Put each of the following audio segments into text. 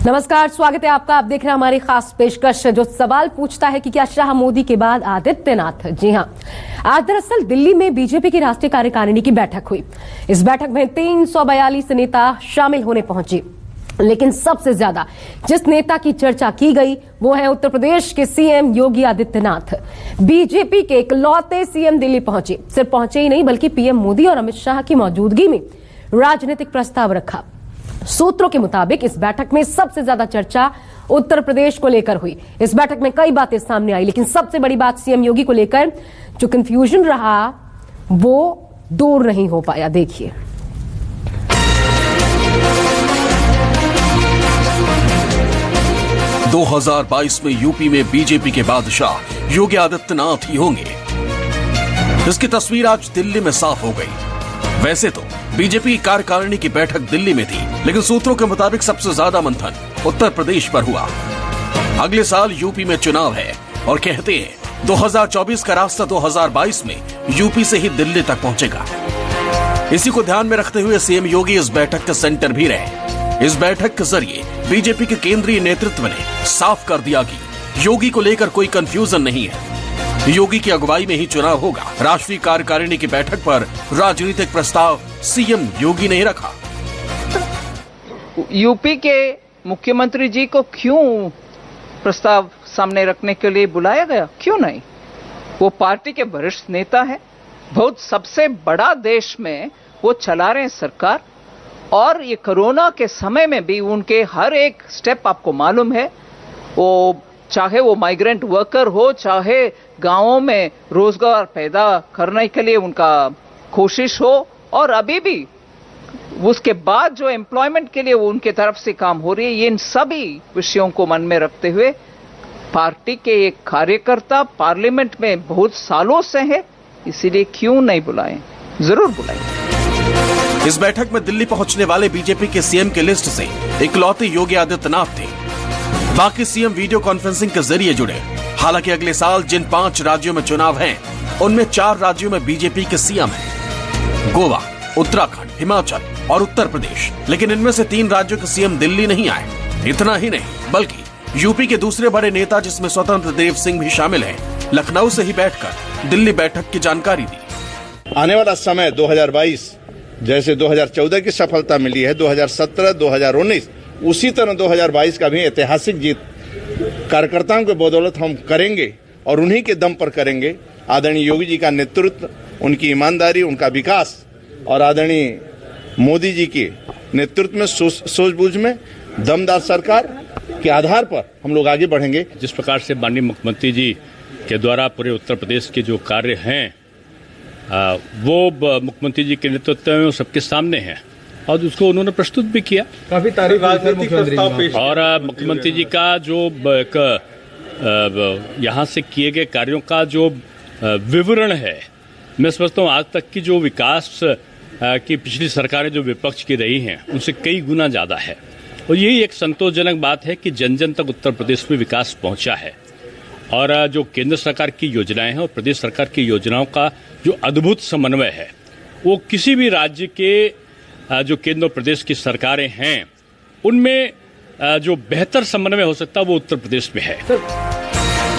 नमस्कार, स्वागत है आपका। आप देख रहे हैं हमारी खास पेशकश जो सवाल पूछता है कि क्या शाह मोदी के बाद आदित्यनाथ। जी हां, आज दरअसल दिल्ली में बीजेपी की राष्ट्रीय कार्यकारिणी की बैठक हुई। इस बैठक में 342 नेता शामिल होने पहुंचे, लेकिन सबसे ज्यादा जिस नेता की चर्चा की गई वो है उत्तर प्रदेश के सीएम योगी आदित्यनाथ। बीजेपी के इकलौते सीएम दिल्ली पहुंचे। सिर्फ पहुंचे ही नहीं बल्कि पीएम मोदी और अमित शाह की मौजूदगी में राजनीतिक प्रस्ताव रखा। सूत्रों के मुताबिक इस बैठक में सबसे ज्यादा चर्चा उत्तर प्रदेश को लेकर हुई। इस बैठक में कई बातें सामने आई, लेकिन सबसे बड़ी बात सीएम योगी को लेकर जो कंफ्यूजन रहा वो दूर नहीं हो पाया। देखिए, दो 2022 में यूपी में बीजेपी के बादशाह योगी आदित्यनाथ ही होंगे। इसकी तस्वीर आज दिल्ली में साफ हो गई। वैसे तो बीजेपी कार्यकारिणी की बैठक दिल्ली में थी, लेकिन सूत्रों के मुताबिक सबसे ज्यादा मंथन उत्तर प्रदेश पर हुआ। अगले साल यूपी में चुनाव है और कहते हैं 2024 का रास्ता 2022 में यूपी से ही दिल्ली तक पहुंचेगा। इसी को ध्यान में रखते हुए सीएम योगी इस बैठक के सेंटर भी रहे। इस बैठक के जरिए बीजेपी के केंद्रीय नेतृत्व ने साफ कर दिया कि योगी को लेकर कोई कंफ्यूजन नहीं है। योगी की अगुवाई में ही चुनाव होगा। राष्ट्रीय कार्यकारिणी की बैठक पर राजनीतिक प्रस्ताव सीएम योगी ने रखा। यूपी के मुख्यमंत्री जी को क्यों प्रस्ताव सामने रखने के लिए बुलाया गया? क्यों नहीं? वो पार्टी के वरिष्ठ नेता है, बहुत सबसे बड़ा देश में वो चला रहे हैं सरकार, और ये कोरोना के समय में भी उनके हर एक स्टेप आपको मालूम है। वो चाहे वो माइग्रेंट वर्कर हो, चाहे गांवों में रोजगार पैदा करने के लिए उनका कोशिश हो, और अभी भी उसके बाद जो एम्प्लॉयमेंट के लिए वो उनके तरफ से काम हो रही है, ये इन सभी विषयों को मन में रखते हुए पार्टी के एक कार्यकर्ता पार्लियामेंट में बहुत सालों से है, इसीलिए क्यों नहीं बुलाएं? जरूर बुलाएं। इस बैठक में दिल्ली पहुंचने वाले बीजेपी के सीएम के लिस्ट से इकलौते योगी आदित्यनाथ थे। बाकी सीएम वीडियो कॉन्फ्रेंसिंग के जरिए जुड़े। हालांकि अगले साल जिन 5 राज्यों में चुनाव हैं, उनमें 4 राज्यों में बीजेपी के सीएम हैं, गोवा, उत्तराखंड, हिमाचल और उत्तर प्रदेश। लेकिन इनमें से 3 राज्यों के सीएम दिल्ली नहीं आए। इतना ही नहीं बल्कि यूपी के दूसरे बड़े नेता जिसमें स्वतंत्र देव सिंह भी शामिल हैं, लखनऊ से ही बैठकर दिल्ली बैठक की जानकारी दी। आने वाला समय 2022 जैसे 2014 की सफलता मिली है, 2017, 2019 उसी तरह 2022 का भी ऐतिहासिक जीत कार्यकर्ताओं के बदौलत हम करेंगे, और उन्हीं के दम पर करेंगे। आदरणीय योगी जी का नेतृत्व, उनकी ईमानदारी, उनका विकास और आदरणीय मोदी जी के नेतृत्व में, सूझबूझ में दमदार सरकार के आधार पर हम लोग आगे बढ़ेंगे। जिस प्रकार से माननीय मुख्यमंत्री जी के द्वारा पूरे उत्तर प्रदेश के जो कार्य हैं वो मुख्यमंत्री जी के नेतृत्व में सबके सामने हैं, और उसको उन्होंने प्रस्तुत भी किया। काफी तारीफ मुख्यमंत्री और मुख्यमंत्री जी का जो यहाँ से किए गए कार्यों का जो विवरण है, मैं समझता हूँ आज तक की जो विकास की पिछली सरकारें जो विपक्ष की रही हैं उनसे कई गुना ज्यादा है। और यही एक संतोषजनक बात है कि जन जन तक उत्तर प्रदेश में विकास पहुंचा है, और जो केंद्र सरकार की योजनाएं हैं और प्रदेश सरकार की योजनाओं का जो अद्भुत समन्वय है, वो किसी भी राज्य के जो केंद्र और प्रदेश की सरकारें हैं उनमें जो बेहतर समन्वय हो सकता है वो उत्तर प्रदेश में है।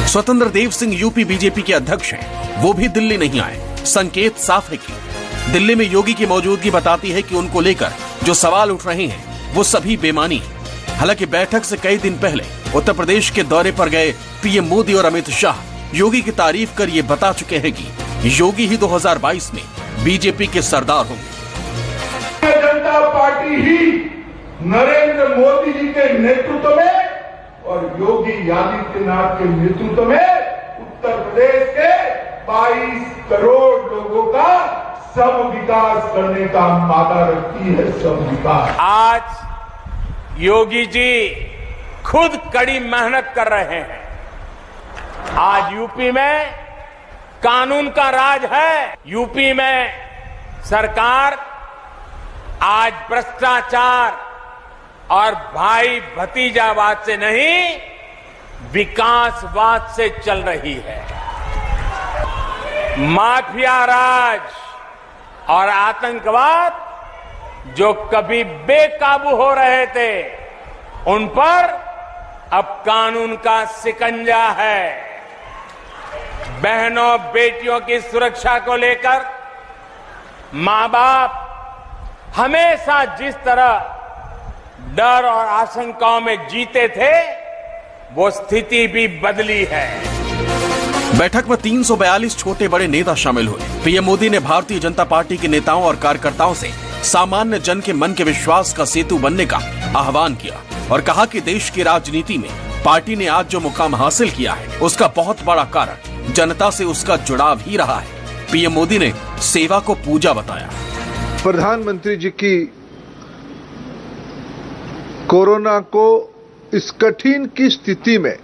स्वतंत्र देव सिंह यूपी बीजेपी के अध्यक्ष हैं, वो भी दिल्ली नहीं आए। संकेत साफ है कि दिल्ली में योगी की मौजूदगी बताती है कि उनको लेकर जो सवाल उठ रहे हैं वो सभी बेमानी है। हालांकि बैठक से कई दिन पहले उत्तर प्रदेश के दौरे पर गए पीएम मोदी और अमित शाह योगी की तारीफ कर ये बता चुके हैं कि योगी ही 2022 में बीजेपी के सरदार होंगे। जनता पार्टी ही नरेंद्र मोदी जी के नेतृत्व में और योगी आदित्यनाथ के नेतृत्व में उत्तर प्रदेश के 22 करोड़ लोगों का सब विकास करने का वादा रखती है। सब विकास आज योगी जी खुद कड़ी मेहनत कर रहे हैं। आज यूपी में कानून का राज है। यूपी में सरकार आज भ्रष्टाचार और भाई भतीजावाद से नहीं, विकासवाद से चल रही है। माफिया राज और आतंकवाद जो कभी बेकाबू हो रहे थे, उन पर अब कानून का शिकंजा है। बहनों बेटियों की सुरक्षा को लेकर मां बाप हमेशा जिस तरह डर और आशंकाओं में जीते थे, वो स्थिति भी बदली है। बैठक में 342 छोटे बड़े नेता शामिल हुए। पीएम मोदी ने भारतीय जनता पार्टी के नेताओं और कार्यकर्ताओं से सामान्य जन के मन के विश्वास का सेतु बनने का आह्वान किया और कहा कि देश की राजनीति में पार्टी ने आज जो मुकाम हासिल किया है, उसका बहुत बड़ा कारण जनता से उसका जुड़ाव ही रहा है। पीएम मोदी ने सेवा को पूजा बताया। प्रधानमंत्री जी की कोरोना को इस कठिन की स्थिति में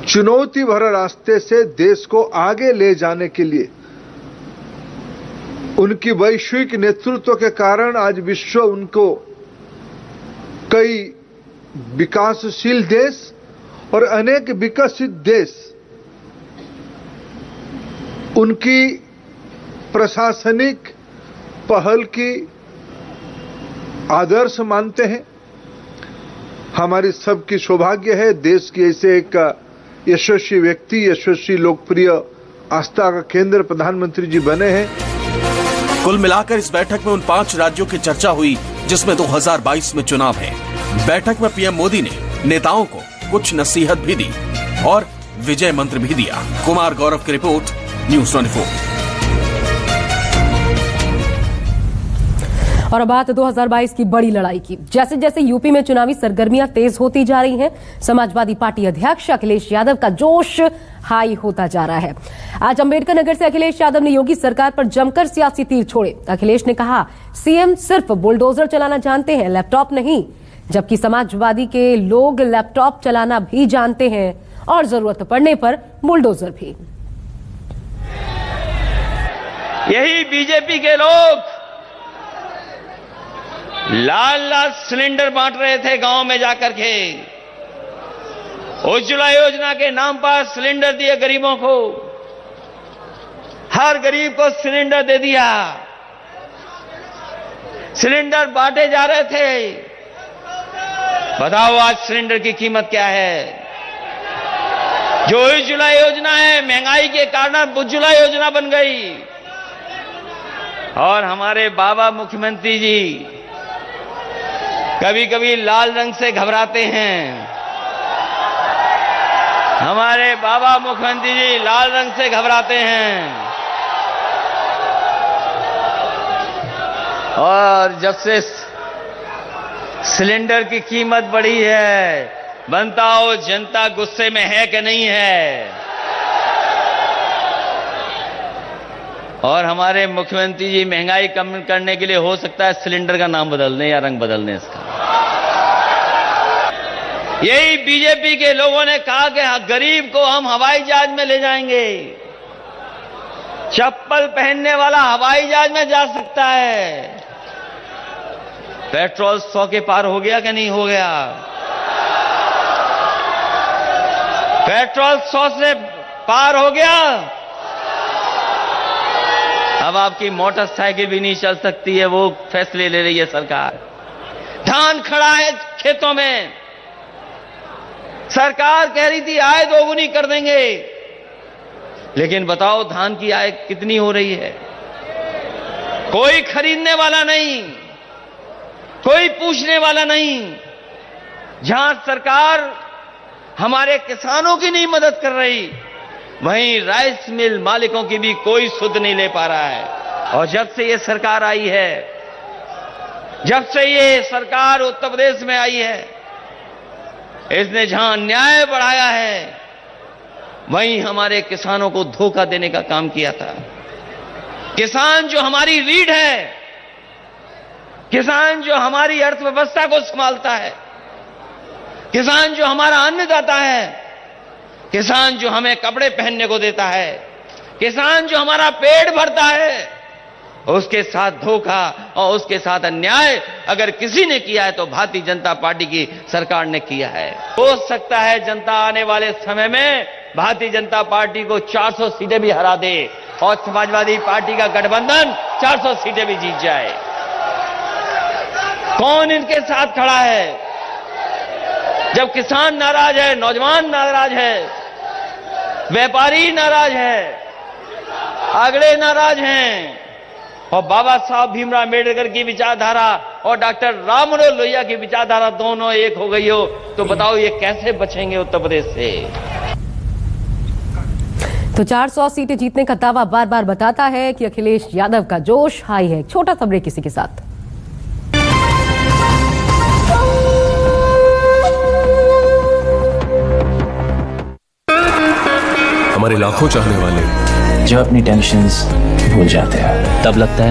चुनौती भरे रास्ते से देश को आगे ले जाने के लिए उनकी वैश्विक नेतृत्व के कारण आज विश्व उनको कई विकासशील देश और अनेक विकसित देश उनकी प्रशासनिक पहल की आदर्श मानते हैं। हमारी सबकी सौभाग्य है देश के ऐसे एक यशस्वी व्यक्ति, यशस्वी लोकप्रिय आस्था का केंद्र प्रधानमंत्री जी बने हैं। कुल मिलाकर इस बैठक में उन 5 राज्यों की चर्चा हुई जिसमें 2022 में चुनाव है। बैठक में पीएम मोदी ने नेताओं को कुछ नसीहत भी दी और विजय मंत्र भी दिया। कुमार गौरव की रिपोर्ट, न्यूज़ 24। और अब बात 2022 की बड़ी लड़ाई की। जैसे जैसे यूपी में चुनावी सरगर्मियां तेज होती जा रही हैं, समाजवादी पार्टी अध्यक्ष अखिलेश यादव का जोश हाई होता जा रहा है। आज अंबेडकर नगर से अखिलेश यादव ने योगी सरकार पर जमकर सियासी तीर छोड़े। अखिलेश ने कहा, सीएम सिर्फ बुलडोजर चलाना जानते हैं, लैपटॉप नहीं। जबकि समाजवादी के लोग लैपटॉप चलाना भी जानते हैं और जरूरत पड़ने पर बुलडोजर भी। यही बीजेपी के लोग लाल लाल सिलेंडर बांट रहे थे गांव में जाकर के। उज्ज्वला योजना के नाम पर सिलेंडर दिए गरीबों को, हर गरीब को सिलेंडर दे दिया। सिलेंडर बांटे जा रहे थे। बताओ आज सिलेंडर की कीमत क्या है? जो उज्ज्वला योजना है, महंगाई के कारण उज्ज्वला योजना बन गई। और हमारे बाबा मुख्यमंत्री जी कभी कभी लाल रंग से घबराते हैं। हमारे बाबा मुख्यमंत्री जी लाल रंग से घबराते हैं। और जब से सिलेंडर की कीमत बढ़ी है, बनता हो जनता गुस्से में है कि नहीं है। और हमारे मुख्यमंत्री जी महंगाई कम करने के लिए हो सकता है सिलेंडर का नाम बदल दें या रंग बदल दें इसका। यही बीजेपी के लोगों ने कहा कि गरीब को हम हवाई जहाज में ले जाएंगे। चप्पल पहनने वाला हवाई जहाज में जा सकता है। पेट्रोल 100 के पार हो गया कि नहीं हो गया? पेट्रोल 100 से पार हो गया। अब आपकी मोटरसाइकिल भी नहीं चल सकती है, वो फैसले ले रही है सरकार। धान खड़ा है खेतों में, सरकार कह रही थी आय दोगुनी कर देंगे, लेकिन बताओ धान की आय कितनी हो रही है? कोई खरीदने वाला नहीं, कोई पूछने वाला नहीं। जहां सरकार हमारे किसानों की नहीं मदद कर रही, वहीं राइस मिल मालिकों की भी कोई सुध नहीं ले पा रहा है। और जब से ये सरकार आई है, जब से ये सरकार उत्तर प्रदेश में आई है, इसने जहां न्याय बढ़ाया है, वहीं हमारे किसानों को धोखा देने का काम किया था। किसान जो हमारी रीढ़ है, किसान जो हमारी अर्थव्यवस्था को संभालता है, किसान जो हमारा अन्नदाता है, किसान जो हमें कपड़े पहनने को देता है, किसान जो हमारा पेट भरता है, उसके साथ धोखा और उसके साथ अन्याय अगर किसी ने किया है तो भारतीय जनता पार्टी की सरकार ने किया है। हो सकता है जनता आने वाले समय में भारतीय जनता पार्टी को 400 सीटें भी हरा दे और समाजवादी पार्टी का गठबंधन 400 सीटें भी जीत जाए। कौन इनके साथ खड़ा है? जब किसान नाराज है, नौजवान नाराज है, व्यापारी नाराज है, अगले नाराज हैं, और बाबा साहब भीमराव अम्बेडकर की विचारधारा और डॉक्टर राम मनोहर लोहिया की विचारधारा दोनों एक हो गई हो, तो बताओ ये कैसे बचेंगे उत्तर प्रदेश से। तो 400 सीटें जीतने का दावा बार बार बताता है कि अखिलेश यादव का जोश हाई है। छोटा सा ब्रेक किसी के साथ। हमारे लाखों चाहने वाले जब अपनी टेंशन्स भूल जाते हैं तब लगता है